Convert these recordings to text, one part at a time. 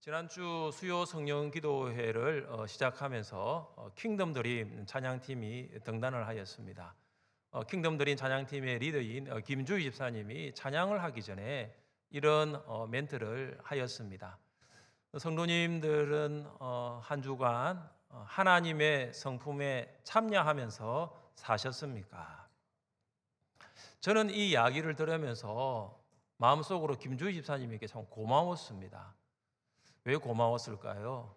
지난주 수요 성령 기도회를 시작하면서 킹덤 드림 찬양팀이 등단을 하였습니다. 킹덤 드림 찬양팀의 리더인 김주희 집사님이 찬양을 하기 전에 이런 멘트를 하였습니다. 성도님들은 한 주간 하나님의 성품에 참여하면서 사셨습니까? 저는 이 이야기를 들으면서 마음속으로 김주희 집사님에게 참 고마웠습니다. 왜 고마웠을까요?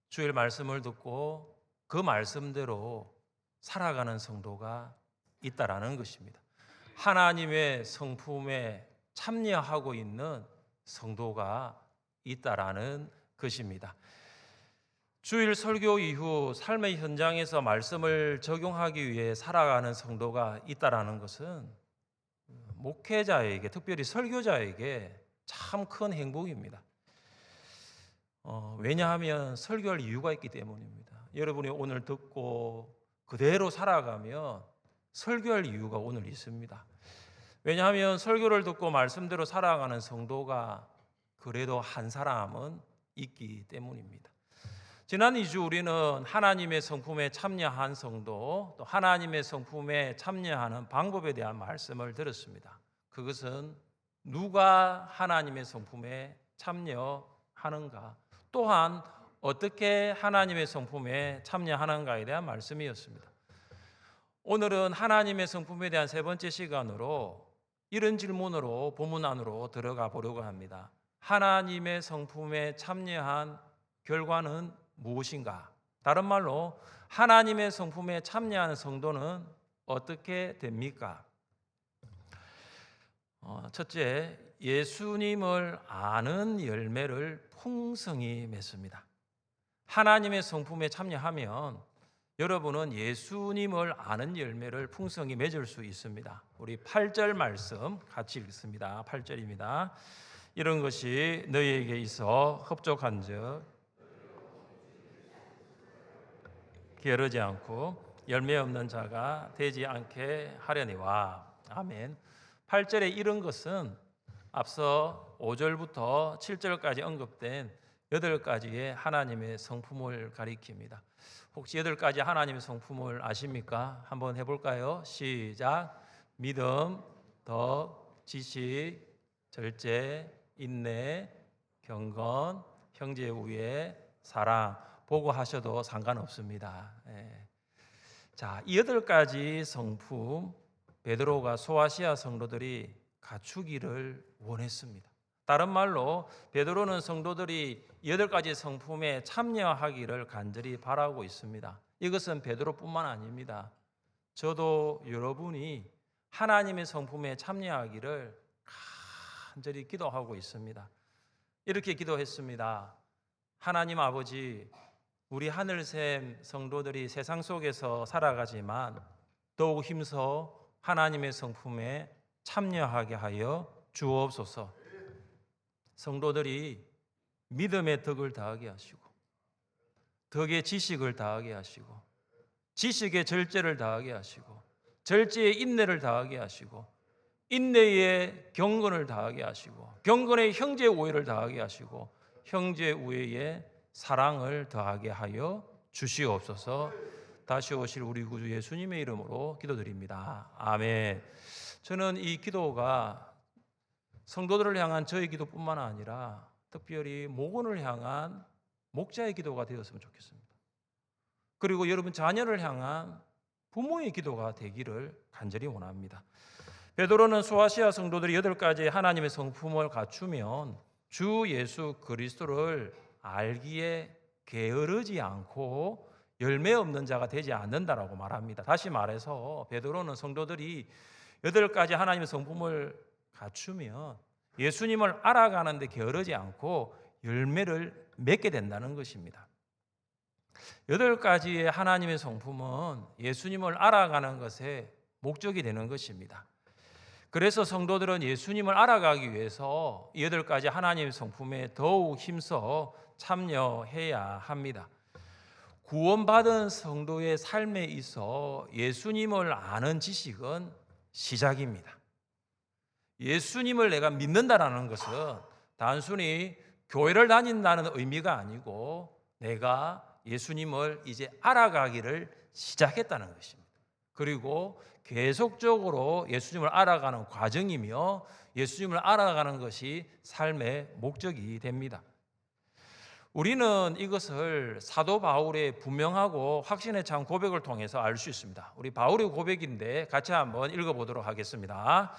주일 말씀을 듣고 그 말씀대로 살아가는 성도가 있다라는 것입니다. 하나님의 성품에 참여하고 있는 성도가 있다라는 것입니다. 주일 설교 이후 삶의 현장에서 말씀을 적용하기 위해 살아가는 성도가 있다라는 것은 목회자에게, 특별히 설교자에게 참 큰 행복입니다. 왜냐하면 설교할 이유가 있기 때문입니다. 여러분이 오늘 듣고 그대로 살아가면 설교할 이유가 오늘 있습니다. 왜냐하면 설교를 듣고 말씀대로 살아가는 성도가 그래도 한 사람은 있기 때문입니다. 지난 2주 우리는 하나님의 성품에 참여한 성도, 또 하나님의 성품에 참여하는 방법에 대한 말씀을 들었습니다. 그것은 누가 하나님의 성품에 참여하는가, 또한 어떻게 하나님의 성품에 참여하는가에 대한 말씀이었습니다. 오늘은 하나님의 성품에 대한 세 번째 시간으로 이런 질문으로 본문 안으로 들어가 보려고 합니다. 하나님의 성품에 참여한 결과는 무엇인가? 다른 말로 하나님의 성품에 참여하는 성도는 어떻게 됩니까? 첫째, 예수님을 아는 열매를 풍성히 맺습니다. 하나님의 성품에 참여하면 여러분은 예수님을 아는 열매를 풍성히 맺을 수 있습니다. 우리 8절 말씀 같이 읽습니다. 8절입니다. 이런 것이 너희에게 있어 흡족한즉 게으르지 않고 열매 없는 자가 되지 않게 하려니와. 아멘. 8절에 이런 것은 앞서 5절부터 7절까지 언급된 8가지의 하나님의 성품을 가리킵니다. 혹시 8가지 하나님의 성품을 아십니까? 한번 해볼까요? 시작. 믿음, 덕, 지식, 절제, 인내, 경건, 형제 우애, 사랑. 보고 하셔도 상관없습니다. 자, 이 8가지 성품 베드로가 소아시아 성도들이 갖추기를 원했습니다. 다른 말로 베드로는 성도들이 8가지 성품에 참여하기를 간절히 바라고 있습니다. 이것은 베드로뿐만 아닙니다. 저도 여러분이 하나님의 성품에 참여하기를 간절히 기도하고 있습니다. 이렇게 기도했습니다. 하나님 아버지, 우리 하늘샘 성도들이 세상 속에서 살아가지만 더욱 힘써 하나님의 성품에 참여하게 하여 주옵소서. 성도들이 믿음의 덕을 다하게 하시고, 덕의 지식을 다하게 하시고, 지식의 절제를 다하게 하시고, 절제의 인내를 다하게 하시고, 인내의 경건을 다하게 하시고, 경건의 형제 우애를 다하게 하시고, 형제 우애의 사랑을 더하게 하여 주시옵소서. 다시 오실 우리 구주 예수님의 이름으로 기도드립니다. 아멘. 저는 이 기도가 성도들을 향한 저의 기도뿐만 아니라 특별히 목원을 향한 목자의 기도가 되었으면 좋겠습니다. 그리고 여러분 자녀를 향한 부모의 기도가 되기를 간절히 원합니다. 베드로는 소아시아 성도들이 8가지 하나님의 성품을 갖추면 주 예수 그리스도를 알기에 게으르지 않고 열매 없는 자가 되지 않는다라고 말합니다. 다시 말해서 베드로는 성도들이 8가지 하나님의 성품을 갖추면 예수님을 알아가는 데 게으르지 않고 열매를 맺게 된다는 것입니다. 8가지의 하나님의 성품은 예수님을 알아가는 것에 목적이 되는 것입니다. 그래서 성도들은 예수님을 알아가기 위해서 8가지 하나님의 성품에 더욱 힘써 참여해야 합니다. 구원받은 성도의 삶에 있어 예수님을 아는 지식은 시작입니다. 예수님을 내가 믿는다라는 것은 단순히 교회를 다닌다는 의미가 아니고 내가 예수님을 이제 알아가기를 시작했다는 것입니다. 그리고 계속적으로 예수님을 알아가는 과정이며 예수님을 알아가는 것이 삶의 목적이 됩니다. 우리는 이것을 사도 바울의 분명하고 확신에 찬 고백을 통해서 알 수 있습니다. 우리 바울의 고백인데 같이 한번 읽어보도록 하겠습니다.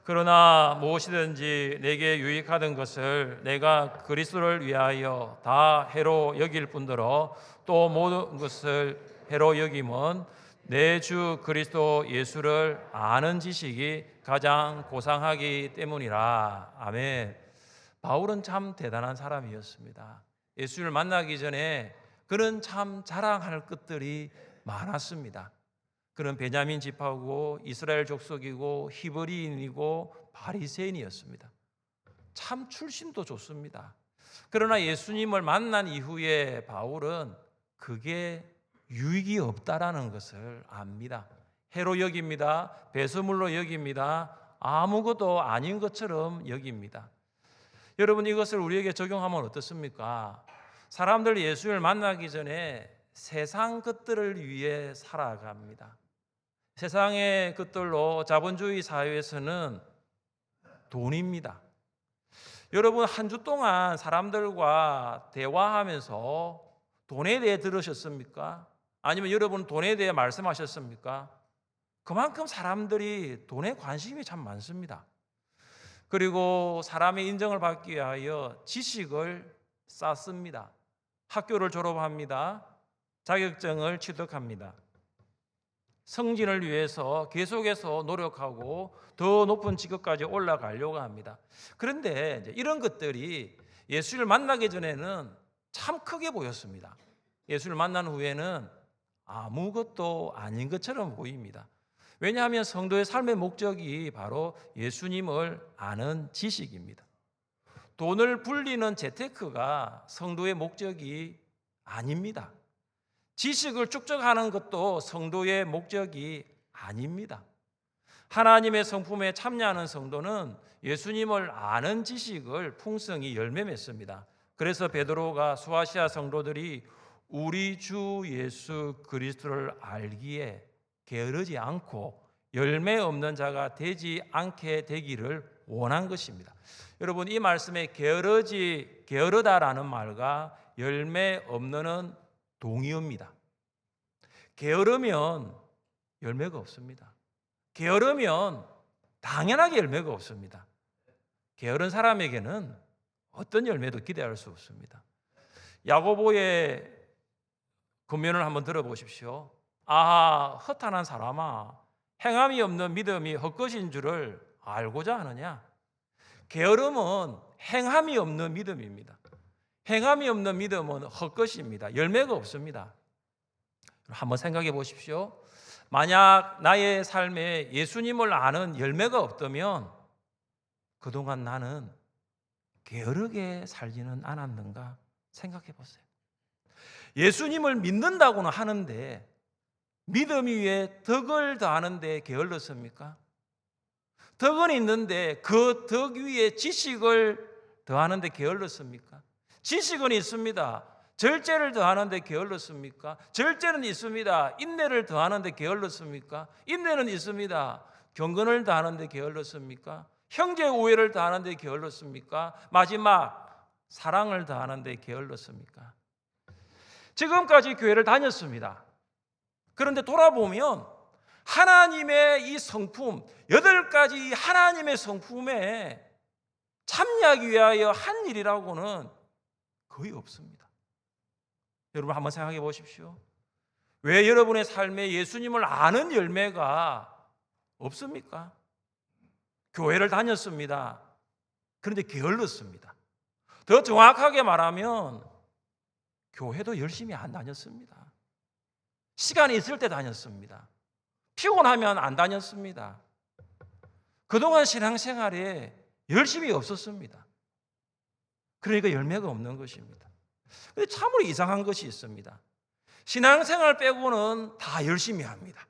그러나 무엇이든지 내게 유익하던 것을 내가 그리스도를 위하여 다 해로 여길 뿐더러 또 모든 것을 해로 여김은 내 주 그리스도 예수를 아는 지식이 가장 고상하기 때문이라. 아멘. 바울은 참 대단한 사람이었습니다. 예수를 만나기 전에 그는 참 자랑할 것들이 많았습니다. 그는 베냐민 지파고 이스라엘 족속이고 히브리인이고 바리새인이었습니다. 참 출신도 좋습니다. 그러나 예수님을 만난 이후에 바울은 그게 유익이 없다라는 것을 압니다. 해로 여깁니다. 배설물로 여깁니다. 아무것도 아닌 것처럼 여깁니다. 여러분, 이것을 우리에게 적용하면 어떻습니까? 사람들 예수를 만나기 전에 세상 것들을 위해 살아갑니다. 세상의 것들로 자본주의 사회에서는 돈입니다. 여러분, 한 주 동안 사람들과 대화하면서 돈에 대해 들으셨습니까? 아니면 여러분 돈에 대해 말씀하셨습니까? 그만큼 사람들이 돈에 관심이 참 많습니다. 그리고 사람의 인정을 받기 위하여 지식을 쌓습니다. 학교를 졸업합니다. 자격증을 취득합니다. 성진을 위해서 계속해서 노력하고 더 높은 직업까지 올라가려고 합니다. 그런데 이제 이런 것들이 예수를 만나기 전에는 참 크게 보였습니다. 예수를 만난 후에는 아무것도 아닌 것처럼 보입니다. 왜냐하면 성도의 삶의 목적이 바로 예수님을 아는 지식입니다. 돈을 불리는 재테크가 성도의 목적이 아닙니다. 지식을 축적하는 것도 성도의 목적이 아닙니다. 하나님의 성품에 참여하는 성도는 예수님을 아는 지식을 풍성히 열매 맺습니다. 그래서 베드로가 수아시아 성도들이 우리 주 예수 그리스도를 알기에 게으르지 않고 열매 없는 자가 되지 않게 되기를 원한 것입니다. 여러분, 이 말씀에 게으르다라는 말과 열매 없는은 동의어입니다. 게으르면 열매가 없습니다. 게으르면 당연하게 열매가 없습니다. 게으른 사람에게는 어떤 열매도 기대할 수 없습니다. 야고보의 권면을 한번 들어보십시오. 아하, 허탄한 사람아, 행함이 없는 믿음이 헛것인 줄을 알고자 하느냐? 게으름은 행함이 없는 믿음입니다. 행함이 없는 믿음은 헛것입니다. 열매가 없습니다. 한번 생각해 보십시오. 만약 나의 삶에 예수님을 아는 열매가 없다면 그동안 나는 게으르게 살지는 않았는가 생각해 보세요. 예수님을 믿는다고는 하는데 믿음 위에 덕을 더하는데 게을렀습니까? 덕은 있는데 그 덕 위에 지식을 더하는데 게을렀습니까? 지식은 있습니다. 절제를 더하는데 게을렀습니까? 절제는 있습니다. 인내를 더하는데 게을렀습니까? 인내는 있습니다. 경건을 더하는데 게을렀습니까? 형제 우애를 더하는데 게을렀습니까? 마지막 사랑을 더하는데 게을렀습니까? 지금까지 교회를 다녔습니다. 그런데 돌아보면 하나님의 이 성품, 8가지 하나님의 성품에 참여하기 위하여 한 일이라고는 거의 없습니다. 여러분 한번 생각해 보십시오. 왜 여러분의 삶에 예수님을 아는 열매가 없습니까? 교회를 다녔습니다. 그런데 게을렀습니다. 더 정확하게 말하면 교회도 열심히 안 다녔습니다. 시간이 있을 때 다녔습니다. 피곤하면 안 다녔습니다. 그동안 신앙생활에 열심히 없었습니다. 그러니까 열매가 없는 것입니다. 근데 참으로 이상한 것이 있습니다. 신앙생활 빼고는 다 열심히 합니다.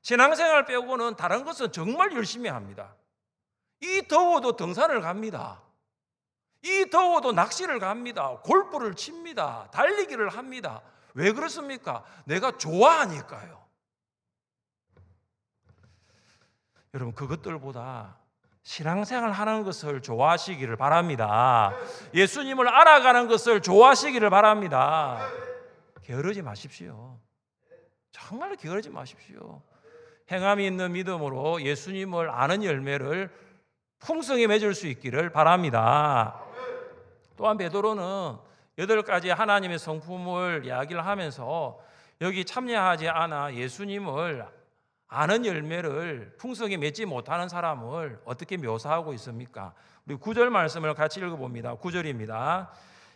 신앙생활 빼고는 다른 것은 정말 열심히 합니다. 이 더워도 등산을 갑니다. 이 더워도 낚시를 갑니다. 골프를 칩니다. 달리기를 합니다. 왜 그렇습니까? 내가 좋아하니까요. 여러분, 그것들보다 신앙생활 하는 것을 좋아하시기를 바랍니다. 예수님을 알아가는 것을 좋아하시기를 바랍니다. 게으르지 마십시오. 정말 게으르지 마십시오. 행함이 있는 믿음으로 예수님을 아는 열매를 풍성히 맺을 수 있기를 바랍니다. 또한 베드로는 8가지 하나님의 성품을 이야기를 하면서 여기 참여하지 않아 예수님을 아는 열매를 풍성히 맺지 못하는 사람을 어떻게 묘사하고 있습니까? 우리 9절 말씀을 같이 읽어봅니다. 9절입니다.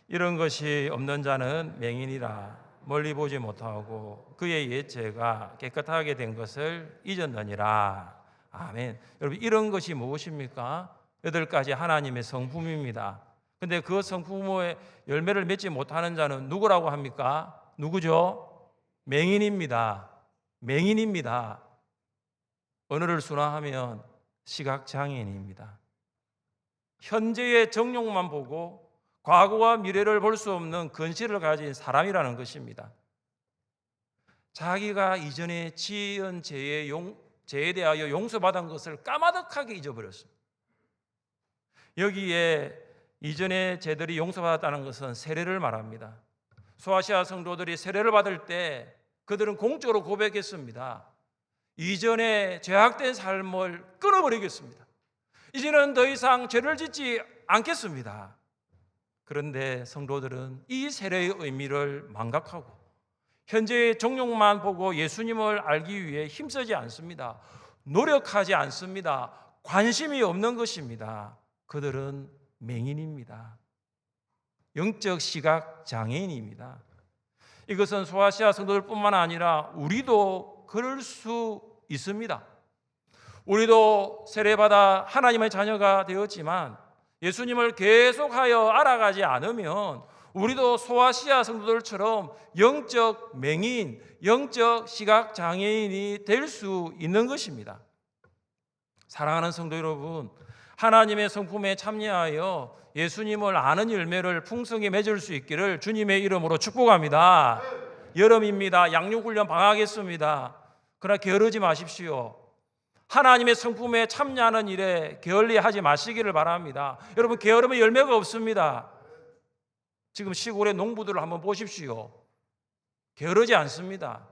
이런 것이 없는 자는 맹인이라 멀리 보지 못하고 그의 옛죄가 깨끗하게 된 것을 잊었느니라. 아멘. 여러분, 이런 것이 무엇입니까? 8가지 하나님의 성품입니다. 근데 그 성품의 열매를 맺지 못하는 자는 누구라고 합니까? 누구죠? 맹인입니다. 맹인입니다. 언어를 순화하면 시각장애인입니다. 현재의 정욕만 보고 과거와 미래를 볼 수 없는 근시를 가진 사람이라는 것입니다. 자기가 이전에 지은 죄에 대하여 용서받은 것을 까마득하게 잊어버렸습니다. 여기에 이전의 죄들이 용서받았다는 것은 세례를 말합니다. 소아시아 성도들이 세례를 받을 때 그들은 공적으로 고백했습니다. 이전에 죄악된 삶을 끊어버리겠습니다. 이제는 더 이상 죄를 짓지 않겠습니다. 그런데 성도들은 이 세례의 의미를 망각하고 현재의 정욕만 보고 예수님을 알기 위해 힘쓰지 않습니다. 노력하지 않습니다. 관심이 없는 것입니다. 그들은 맹인입니다. 영적 시각 장애인입니다. 이것은 소아시아 성도들뿐만 아니라 우리도 그럴 수 있습니다. 우리도 세례받아 하나님의 자녀가 되었지만 예수님을 계속하여 알아가지 않으면 우리도 소아시아 성도들처럼 영적 맹인, 영적 시각 장애인이 될 수 있는 것입니다. 사랑하는 성도 여러분, 하나님의 성품에 참여하여 예수님을 아는 열매를 풍성히 맺을 수 있기를 주님의 이름으로 축복합니다. 여름입니다. 양육훈련 방학했습니다. 그러나 게으르지 마십시오. 하나님의 성품에 참여하는 일에 게을리하지 마시기를 바랍니다. 여러분, 게으르면 열매가 없습니다. 지금 시골의 농부들을 한번 보십시오. 게으르지 않습니다.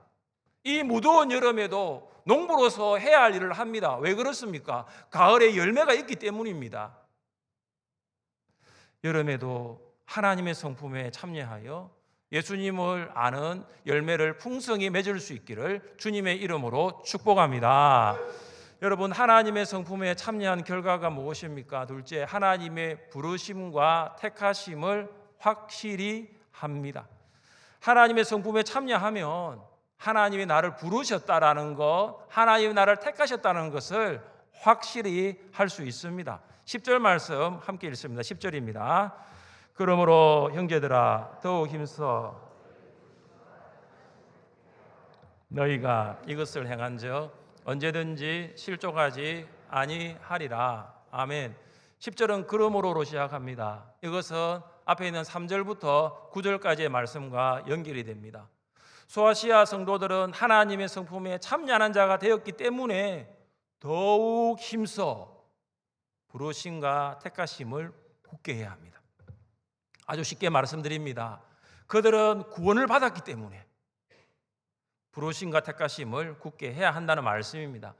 이 무더운 여름에도 농부로서 해야 할 일을 합니다. 왜 그렇습니까? 가을에 열매가 있기 때문입니다. 여름에도 하나님의 성품에 참여하여 예수님을 아는 열매를 풍성히 맺을 수 있기를 주님의 이름으로 축복합니다. 여러분, 하나님의 성품에 참여한 결과가 무엇입니까? 둘째, 하나님의 부르심과 택하심을 확실히 합니다. 하나님의 성품에 참여하면 하나님이 나를 부르셨다라는 것, 하나님이 나를 택하셨다는 것을 확실히 할 수 있습니다. 10절 말씀 함께 읽습니다. 10절입니다. 그러므로 형제들아 더욱 힘써 너희가 이것을 행한즉 언제든지 실족하지 아니하리라. 아멘. 10절은 그러므로로 시작합니다. 이것은 앞에 있는 3절부터 9절까지의 말씀과 연결이 됩니다. 소아시아 성도들은 하나님의 성품에 참여하는 자가 되었기 때문에 더욱 힘써 부르심과 택하심을 굳게 해야 합니다. 아주 쉽게 말씀드립니다. 그들은 구원을 받았기 때문에 부르심과 택하심을 굳게 해야 한다는 말씀입니다.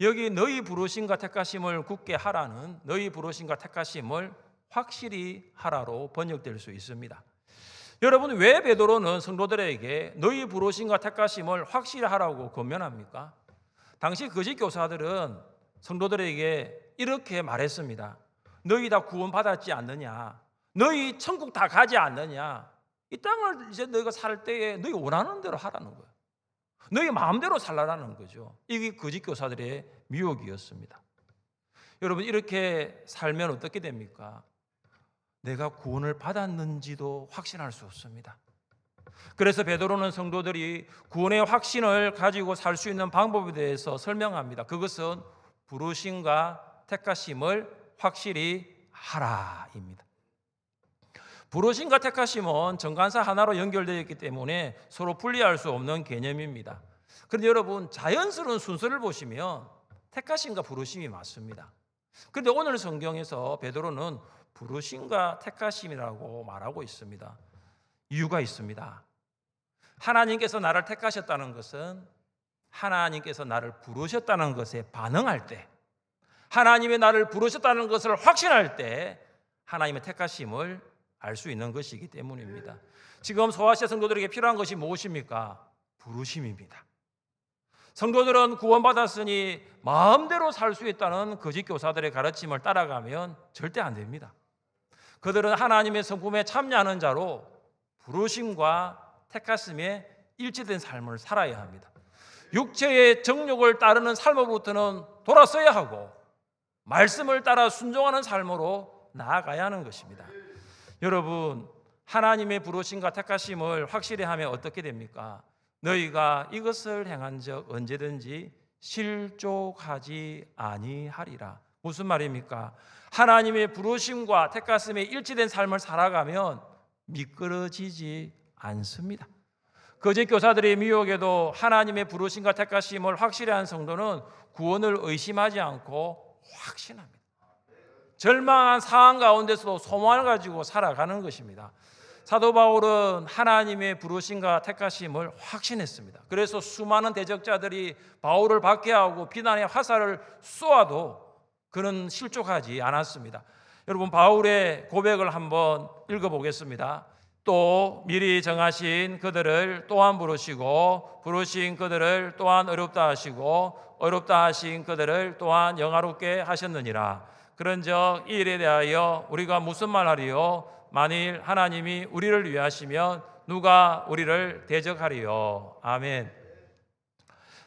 여기 너희 부르심과 택하심을 굳게 하라는 너희 부르심과 택하심을 확실히 하라로 번역될 수 있습니다. 여러분, 왜 베드로는 성도들에게 너희 부르심과 택하심을 확실히 하라고 권면합니까? 당시 거짓 교사들은 성도들에게 이렇게 말했습니다. 너희 다 구원받았지 않느냐? 너희 천국 다 가지 않느냐? 이 땅을 이제 너희가 살 때에 너희 원하는 대로 하라는 거예요. 너희 마음대로 살라라는 거죠. 이게 거짓 교사들의 미혹이었습니다. 여러분, 이렇게 살면 어떻게 됩니까? 내가 구원을 받았는지도 확신할 수 없습니다. 그래서 베드로는 성도들이 구원의 확신을 가지고 살 수 있는 방법에 대해서 설명합니다. 그것은 부르심과 택하심을 확실히 하라입니다. 부르심과 택하심은 정관사 하나로 연결되어 있기 때문에 서로 분리할 수 없는 개념입니다. 그런데 여러분, 자연스러운 순서를 보시면 택하심과 부르심이 맞습니다. 그런데 오늘 성경에서 베드로는 부르심과 택하심이라고 말하고 있습니다. 이유가 있습니다. 하나님께서 나를 택하셨다는 것은 하나님께서 나를 부르셨다는 것에 반응할 때, 하나님의 나를 부르셨다는 것을 확신할 때 하나님의 택하심을 알 수 있는 것이기 때문입니다. 지금 소아시아 성도들에게 필요한 것이 무엇입니까? 부르심입니다. 성도들은 구원받았으니 마음대로 살 수 있다는 거짓 교사들의 가르침을 따라가면 절대 안 됩니다. 그들은 하나님의 성품에 참여하는 자로 부르심과 택하심에 일치된 삶을 살아야 합니다. 육체의 정욕을 따르는 삶으로부터는 돌아서야 하고 말씀을 따라 순종하는 삶으로 나아가야 하는 것입니다. 여러분, 하나님의 부르심과 택하심을 확실히 하면 어떻게 됩니까? 너희가 이것을 행한 적 언제든지 실족하지 아니하리라. 무슨 말입니까? 하나님의 부르심과 택하심에 일치된 삶을 살아가면 미끄러지지 않습니다. 거짓 교사들의 미혹에도 하나님의 부르심과 택하심을 확실히 한 성도는 구원을 의심하지 않고 확신합니다. 절망한 상황 가운데서도 소망을 가지고 살아가는 것입니다. 사도 바울은 하나님의 부르심과 택하심을 확신했습니다. 그래서 수많은 대적자들이 바울을 박해하고 비난의 화살을 쏘아도 그는 실족하지 않았습니다. 여러분, 바울의 고백을 한번 읽어보겠습니다. 또 미리 정하신 그들을 또한 부르시고 부르신 그들을 또한 어렵다 하시고 어렵다 하신 그들을 또한 영화롭게 하셨느니라. 그런즉 이 일에 대하여 우리가 무슨 말하리요? 만일 하나님이 우리를 위하시면 누가 우리를 대적하리요? 아멘.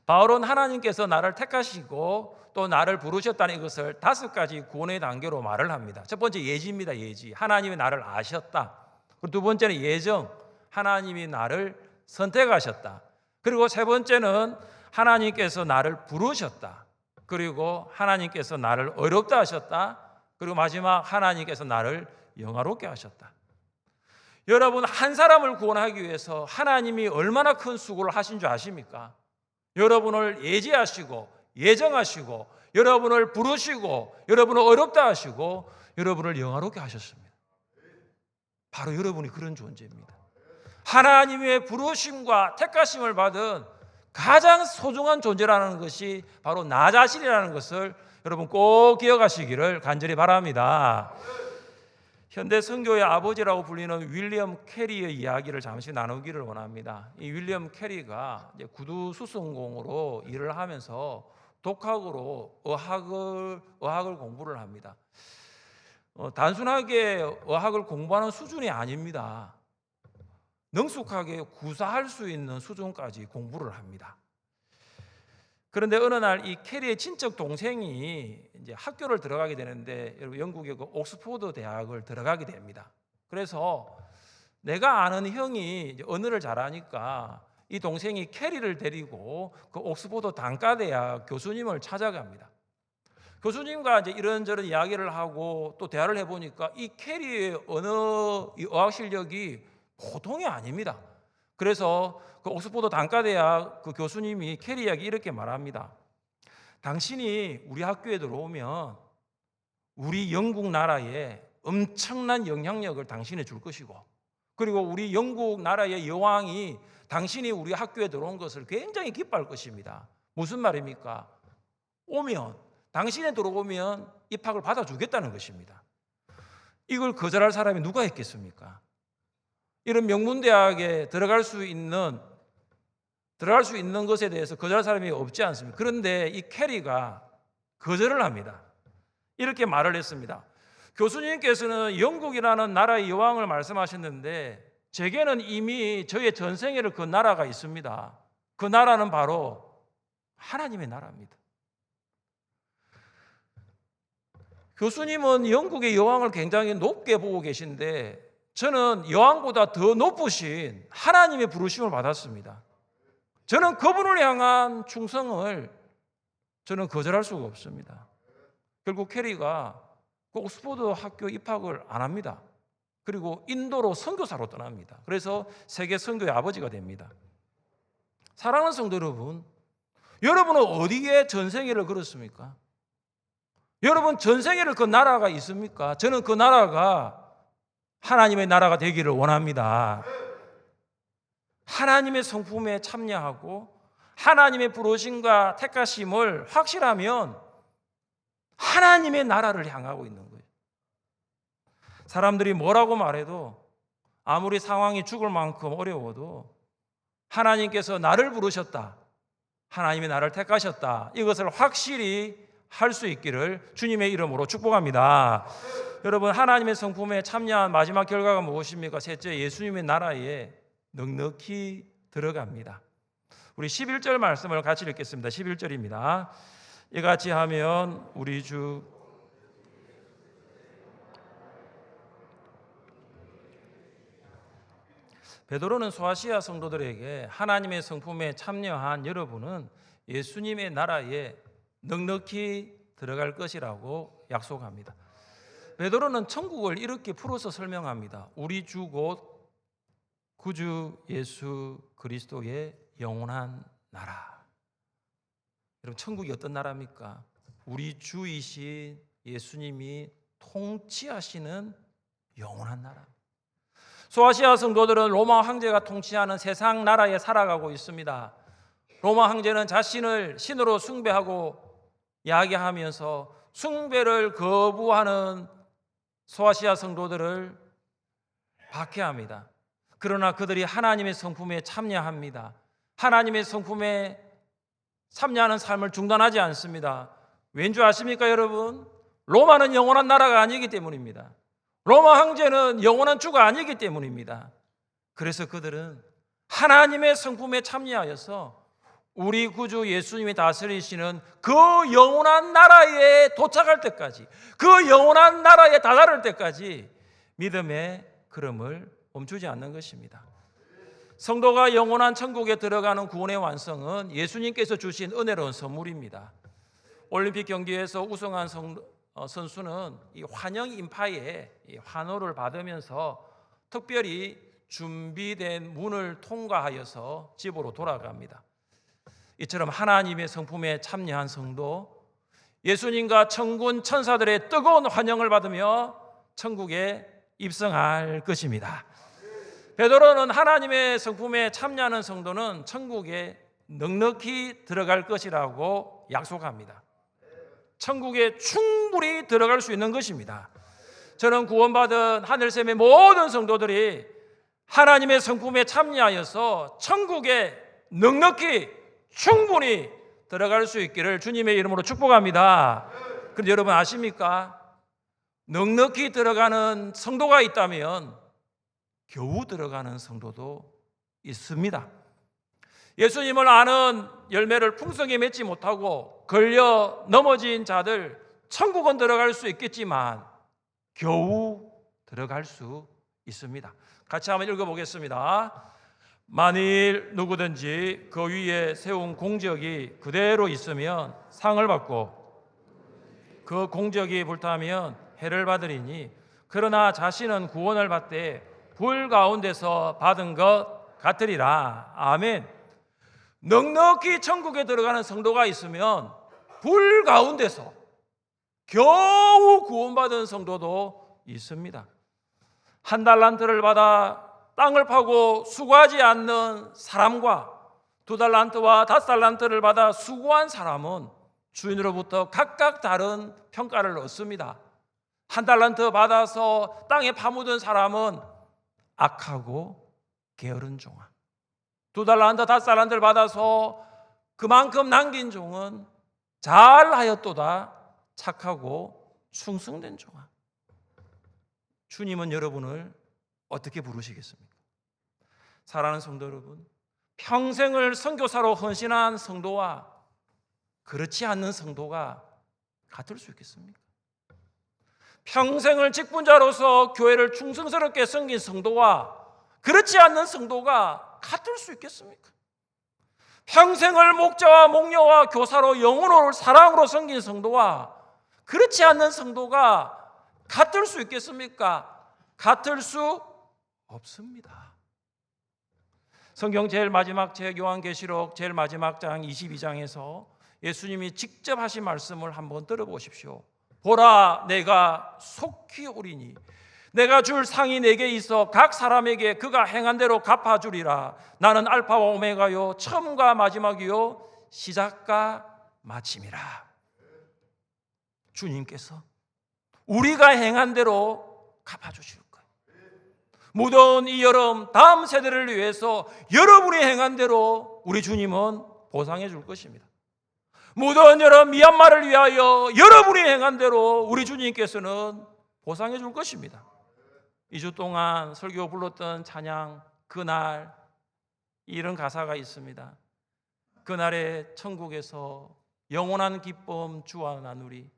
바울은 하나님께서 나를 택하시고 또 나를 부르셨다는 것을 5가지 구원의 단계로 말을 합니다. 첫 번째 예지입니다. 예지. 하나님이 나를 아셨다. 그리고 두 번째는 예정. 하나님이 나를 선택하셨다. 그리고 세 번째는 하나님께서 나를 부르셨다. 그리고 하나님께서 나를 어렵다 하셨다. 그리고 마지막 하나님께서 나를 영화롭게 하셨다. 여러분, 한 사람을 구원하기 위해서 하나님이 얼마나 큰 수고를 하신 줄 아십니까? 여러분을 예지하시고 예정하시고 여러분을 부르시고 여러분을 어렵다 하시고 여러분을 영화롭게 하셨습니다. 바로 여러분이 그런 존재입니다. 하나님의 부르심과 택하심을 받은 가장 소중한 존재라는 것이 바로 나 자신이라는 것을 여러분 꼭 기억하시기를 간절히 바랍니다. 현대 선교의 아버지라고 불리는 윌리엄 캐리의 이야기를 잠시 나누기를 원합니다. 이 윌리엄 캐리가 이제 구두 수선공으로 일을 하면서 독학으로 의학을 공부를 합니다. 단순하게 의학을 공부하는 수준이 아닙니다. 능숙하게 구사할 수 있는 수준까지 공부를 합니다. 그런데 어느 날 이 캐리의 친척 동생이 이제 학교를 들어가게 되는데, 여러분 영국의 그 옥스포드 대학을 들어가게 됩니다. 그래서 내가 아는 형이 이제 언어를 잘하니까 이 동생이 캐리를 데리고 그 옥스포드 단과대학 교수님을 찾아갑니다. 교수님과 이제 이런저런 이야기를 하고 또 대화를 해보니까 이 캐리의 언어, 이 어학 실력이 보통이 아닙니다. 그래서 그 옥스포드 단과대학 그 교수님이 캐리에게 이렇게 말합니다. 당신이 우리 학교에 들어오면 우리 영국 나라에 엄청난 영향력을 당신이 줄 것이고, 그리고 우리 영국 나라의 여왕이 당신이 우리 학교에 들어온 것을 굉장히 기뻐할 것입니다. 무슨 말입니까? 당신이 들어오면 입학을 받아주겠다는 것입니다. 이걸 거절할 사람이 누가 있겠습니까? 이런 명문대학에 들어갈 수 있는 것에 대해서 거절할 사람이 없지 않습니까? 그런데 이 캐리가 거절을 합니다. 이렇게 말을 했습니다. 교수님께서는 영국이라는 나라의 여왕을 말씀하셨는데 제게는 이미 저의 전생에를 그 나라가 있습니다. 그 나라는 바로 하나님의 나라입니다. 교수님은 영국의 여왕을 굉장히 높게 보고 계신데 저는 여왕보다 더 높으신 하나님의 부르심을 받았습니다. 저는 그분을 향한 충성을 저는 거절할 수가 없습니다. 결국 캐리가 그 옥스포드 학교 입학을 안 합니다. 그리고 인도로 선교사로 떠납니다. 그래서 세계 선교의 아버지가 됩니다. 사랑하는 성도 여러분, 여러분은 어디에 전생애를 걸었습니까? 여러분 전생애를 그 나라가 있습니까? 저는 그 나라가 하나님의 나라가 되기를 원합니다. 하나님의 성품에 참여하고 하나님의 부르심과 택하심을 확실하면 하나님의 나라를 향하고 있는 거예요. 사람들이 뭐라고 말해도 아무리 상황이 죽을 만큼 어려워도 하나님께서 나를 부르셨다, 하나님이 나를 택하셨다, 이것을 확실히 할 수 있기를 주님의 이름으로 축복합니다. 여러분, 하나님의 성품에 참여한 마지막 결과가 무엇입니까? 셋째, 예수님의 나라에 넉넉히 들어갑니다. 우리 11절 말씀을 같이 읽겠습니다. 11절입니다. 이같이 하면 우리 주 베드로는 소아시아 성도들에게 하나님의 성품에 참여한 여러분은 예수님의 나라에 넉넉히 들어갈 것이라고 약속합니다. 베드로는 천국을 이렇게 풀어서 설명합니다. 우리 주 곧 구주 예수 그리스도의 영원한 나라. 여러분, 천국이 어떤 나라입니까? 우리 주이신 예수님이 통치하시는 영원한 나라. 소아시아 성도들은 로마 황제가 통치하는 세상 나라에 살아가고 있습니다. 로마 황제는 자신을 신으로 숭배하고 이야기하면서 숭배를 거부하는 소아시아 성도들을 박해합니다. 그러나 그들이 하나님의 성품에 참여합니다. 하나님의 성품에 참여하는 삶을 중단하지 않습니다. 왠지 아십니까, 여러분? 로마는 영원한 나라가 아니기 때문입니다. 로마 황제는 영원한 주가 아니기 때문입니다. 그래서 그들은 하나님의 성품에 참여하여서 우리 구주 예수님이 다스리시는 그 영원한 나라에 도착할 때까지, 그 영원한 나라에 다다를 때까지 믿음의 걸음을 멈추지 않는 것입니다. 성도가 영원한 천국에 들어가는 구원의 완성은 예수님께서 주신 은혜로운 선물입니다. 올림픽 경기에서 우승한 선수는 이 환영 인파에 환호를 받으면서 특별히 준비된 문을 통과하여서 집으로 돌아갑니다. 이처럼 하나님의 성품에 참여한 성도, 예수님과 천군 천사들의 뜨거운 환영을 받으며 천국에 입성할 것입니다. 베드로는 하나님의 성품에 참여하는 성도는 천국에 넉넉히 들어갈 것이라고 약속합니다. 천국에 충분히 들어갈 수 있는 것입니다. 저는 구원받은 하늘샘의 모든 성도들이 하나님의 성품에 참여하여서 천국에 넉넉히 충분히 들어갈 수 있기를 주님의 이름으로 축복합니다. 그런데 여러분 아십니까? 넉넉히 들어가는 성도가 있다면 겨우 들어가는 성도도 있습니다. 예수님을 아는 열매를 풍성히 맺지 못하고 걸려 넘어진 자들, 천국은 들어갈 수 있겠지만 겨우 들어갈 수 있습니다. 같이 한번 읽어보겠습니다. 만일 누구든지 그 위에 세운 공적이 그대로 있으면 상을 받고 그 공적이 불타면 해를 받으리니, 그러나 자신은 구원을 받되 불 가운데서 받은 것 같으리라. 아멘. 넉넉히 천국에 들어가는 성도가 있으면 불 가운데서 겨우 구원받은 성도도 있습니다. 한 달란트를 받아 땅을 파고 수고하지 않는 사람과 2달란트와 5달란트를 받아 수고한 사람은 주인으로부터 각각 다른 평가를 얻습니다. 1달란트 받아서 땅에 파묻은 사람은 악하고 게으른 종아, 2달란트 5달란트를 받아서 그만큼 남긴 종은 잘하였도다 착하고 충성된 종아. 주님은 여러분을 어떻게 부르시겠습니까? 사랑하는 성도 여러분, 평생을 선교사로 헌신한 성도와 그렇지 않는 성도가 같을 수 있겠습니까? 평생을 직분자로서 교회를 충성스럽게 섬긴 성도와 그렇지 않는 성도가 같을 수 있겠습니까? 평생을 목자와 목녀와 교사로 영혼을 사랑으로 섬긴 성도와 그렇지 않는 성도가 같을 수 있겠습니까? 같을 수 없습니다. 성경 제일 마지막 책 요한계시록 제일 마지막 장 22장에서 예수님이 직접 하신 말씀을 한번 들어보십시오. 보라, 내가 속히 오리니 내가 줄 상이 내게 있어 각 사람에게 그가 행한 대로 갚아주리라. 나는 알파와 오메가요 처음과 마지막이요 시작과 마침이라. 주님께서 우리가 행한 대로 갚아주실 거예요. 무더운 이 여름 다음 세대를 위해서 여러분이 행한 대로 우리 주님은 보상해 줄 것입니다. 무더운 여름 미얀마를 위하여 여러분이 행한 대로 우리 주님께서는 보상해 줄 것입니다. 2주 동안 설교 불렀던 찬양 그날, 이런 가사가 있습니다. 그날에 천국에서 영원한 기쁨 주와 나누리,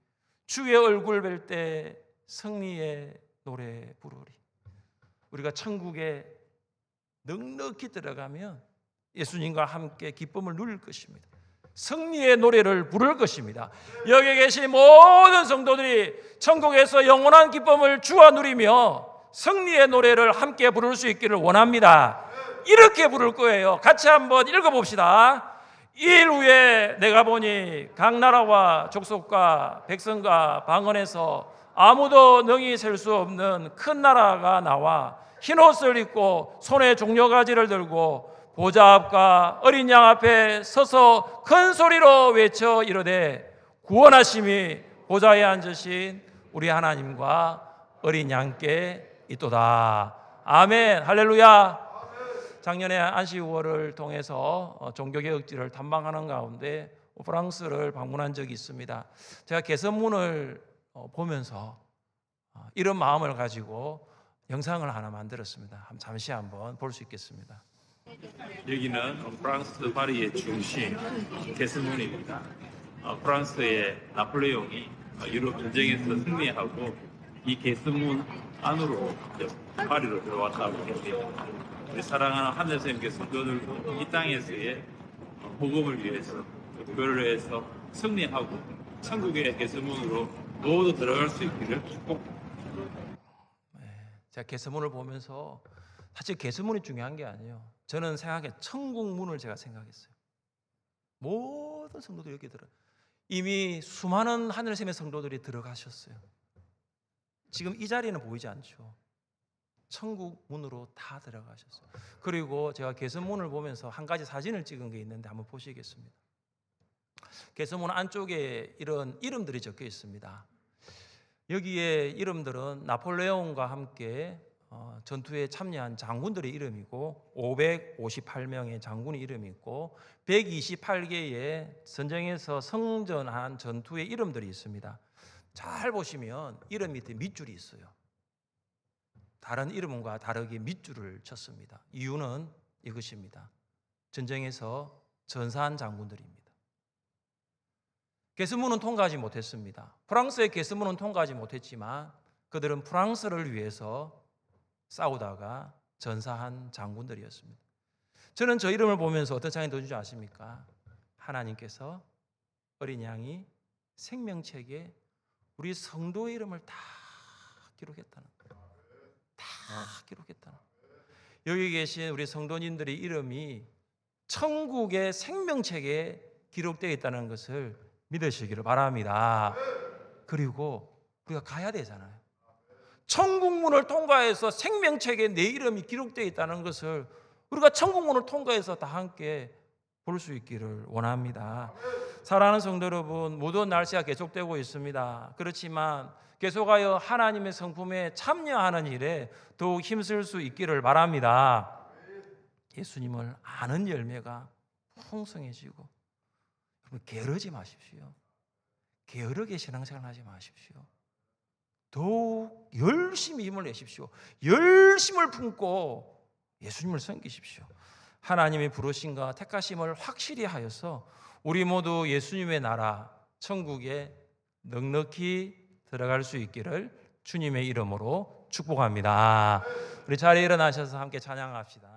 주의 얼굴 뵐 때 승리의 노래 부르리. 우리가 천국에 넉넉히 들어가면 예수님과 함께 기쁨을 누릴 것입니다. 승리의 노래를 부를 것입니다. 여기 계신 모든 성도들이 천국에서 영원한 기쁨을 주와 누리며 승리의 노래를 함께 부를 수 있기를 원합니다. 이렇게 부를 거예요. 같이 한번 읽어봅시다. 2일 후에 내가 보니 각 나라와 족속과 백성과 방언에서 아무도 능히 셀 수 없는 큰 나라가 나와 흰 옷을 입고 손에 종려가지를 들고 보좌 앞과 어린 양 앞에 서서 큰 소리로 외쳐 이르되 구원하심이 보좌에 앉으신 우리 하나님과 어린 양께 있도다. 아멘. 할렐루야. 작년에 안식월을 통해서 종교개혁지를 탐방하는 가운데 프랑스를 방문한 적이 있습니다. 제가 개선문을 보면서 이런 마음을 가지고 영상을 하나 만들었습니다. 잠시 한번 볼 수 있겠습니다. 여기는 프랑스 파리의 중심 개선문입니다. 프랑스의 나폴레옹이 유럽 전쟁에서 승리하고 이 개선문 안으로 파리로 들어왔다고 합니다. 우리 사랑하는 하늘샘교 성도들도 이 땅에서의 복음을 위해서 교회를 위해서 승리하고 천국의 개선문으로 모두 들어갈 수 있기를 축복합니다. 제가 개선문을 보면서 사실 개선문이 중요한 게 아니에요. 저는 생각해 천국문을 제가 생각했어요. 모든 성도들이 여기 들어요. 이미 수많은 하늘샘의 성도들이 들어가셨어요. 지금 이 자리는 보이지 않죠. 천국 문으로 다 들어가셨어요. 그리고 제가 개선문을 보면서 한 가지 사진을 찍은 게 있는데 한번 보시겠습니다. 개선문 안쪽에 이런 이름들이 적혀 있습니다. 여기에 이름들은 나폴레옹과 함께 전투에 참여한 장군들의 이름이고 558명의 장군의 이름이 있고 128개의 전쟁에서 성전한 전투의 이름들이 있습니다. 잘 보시면 이름 밑에 밑줄이 있어요. 다른 이름과 다르게 밑줄을 쳤습니다. 이유는 이것입니다. 전쟁에서 전사한 장군들입니다. 개선문은 통과하지 못했습니다. 프랑스의 개선문은 통과하지 못했지만 그들은 프랑스를 위해서 싸우다가 전사한 장군들이었습니다. 저는 저 이름을 보면서 어떤 생각이 드는 줄 아십니까? 하나님께서 어린 양이 생명책에 우리 성도의 이름을 다 기록했다는 거예요. 다 기록했다는 거예요. 여기 계신 우리 성도님들의 이름이 천국의 생명책에 기록되어 있다는 것을 믿으시기를 바랍니다. 그리고 우리가 가야 되잖아요. 천국문을 통과해서 생명책에 내 이름이 기록되어 있다는 것을 우리가 천국문을 통과해서 다 함께 볼 수 있기를 원합니다. 사랑하는 성도 여러분, 무더운 날씨가 계속되고 있습니다. 그렇지만 계속하여 하나님의 성품에 참여하는 일에 더욱 힘쓸 수 있기를 바랍니다. 예수님을 아는 열매가 풍성해지고, 게으르지 마십시오. 게으르게 신앙생활 하지 마십시오. 더욱 열심히 힘을 내십시오. 열심을 품고 예수님을 섬기십시오. 하나님의 부르심과 택하심을 확실히 하여서 우리 모두 예수님의 나라 천국에 넉넉히 들어갈 수 있기를 주님의 이름으로 축복합니다. 우리 자리에 일어나셔서 함께 찬양합시다.